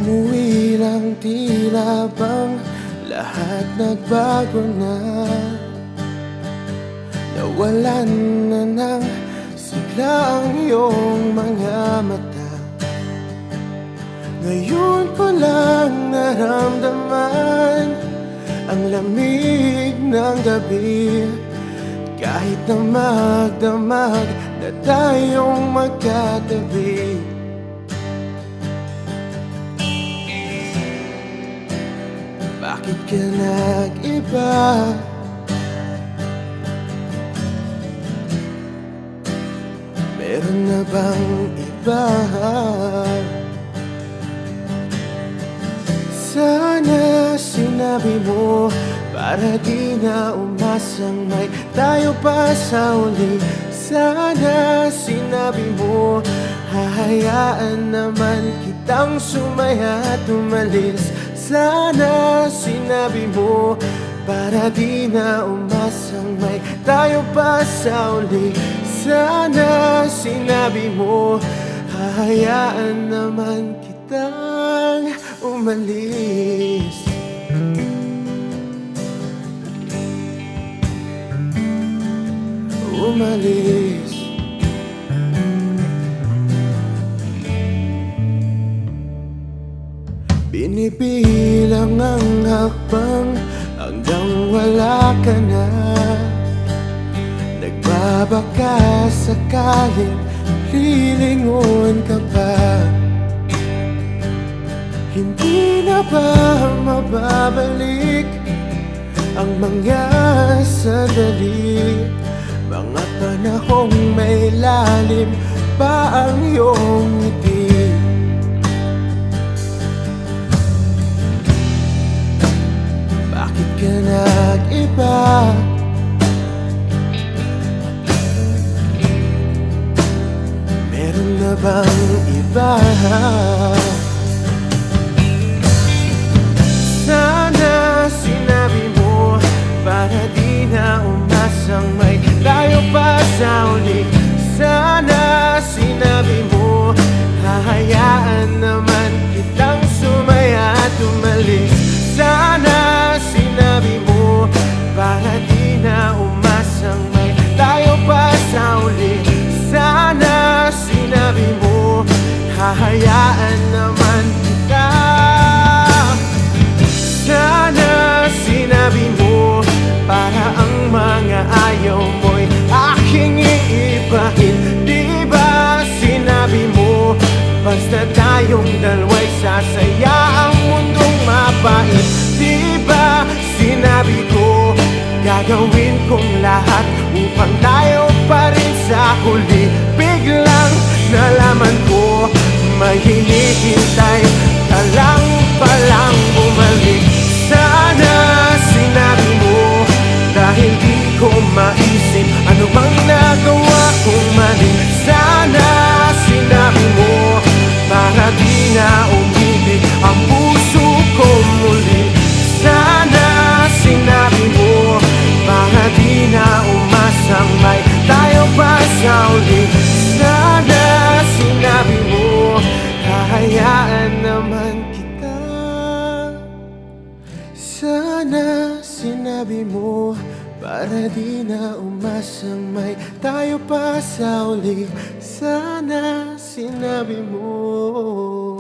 Umuwi lang tila bang lahat nagbago na. Nawalan na ng sigla ang iyong mga mata. Ngayon ko lang naramdaman ang lamig ng gabi. Kahit na magdamag na tayong magkatabi, bakit ka nag-iba? Meron na bang iba? Sana sinabi mo para di na umasang may tayo pa sa uli. Sana sinabi mo hahayaan naman kitang sumaya at umalis. Sana sinabi mo para di na umasang may tayo pa sa uli. Sana sinabi mo hahayaan naman kitang umalis. Umalis. Binibilang ang hakbang hanggang wala ka na. Nagbabaka sakaling lilingon ka pa. Hindi na ba mababalik ang mga sandali, mga panahong may lalim pa ang iyong ngiti? Bakit ka nag-iba? Meron na bang iba? Sana sinabi mo para di na umasang may tayo pa sa uli. Sana sinabi mo hahayaan naman kitang sumaya at umalis. Sana sinabi mo para di na umasang may tayo pa sa uli. Sana sinabi mo hahayaan naman kita. Sana sinabi mo para ang mga ayaw mo'y aking iibahin. Di ba sinabi mo basta tayong dalawa'y sasaya ang mundong mapait? Di ba sinabi ko gagawin kong lahat upang tayo pa rin sa huli? Biglang nalaman ko may hinihintay ka lang palang bumalik. Sana sinabi mo dahil di ko maisip ano bang nagawa kong mali. Sana sinabi mo para di na umibig ang puso ko muli. Sana sinabi mo para di na umasang may tayo pa sa uli. Sana sinabi mo hahayaan naman kita. Sana sinabi mo para di na umasang may tayo pa sa uli. Sana sinabi mo.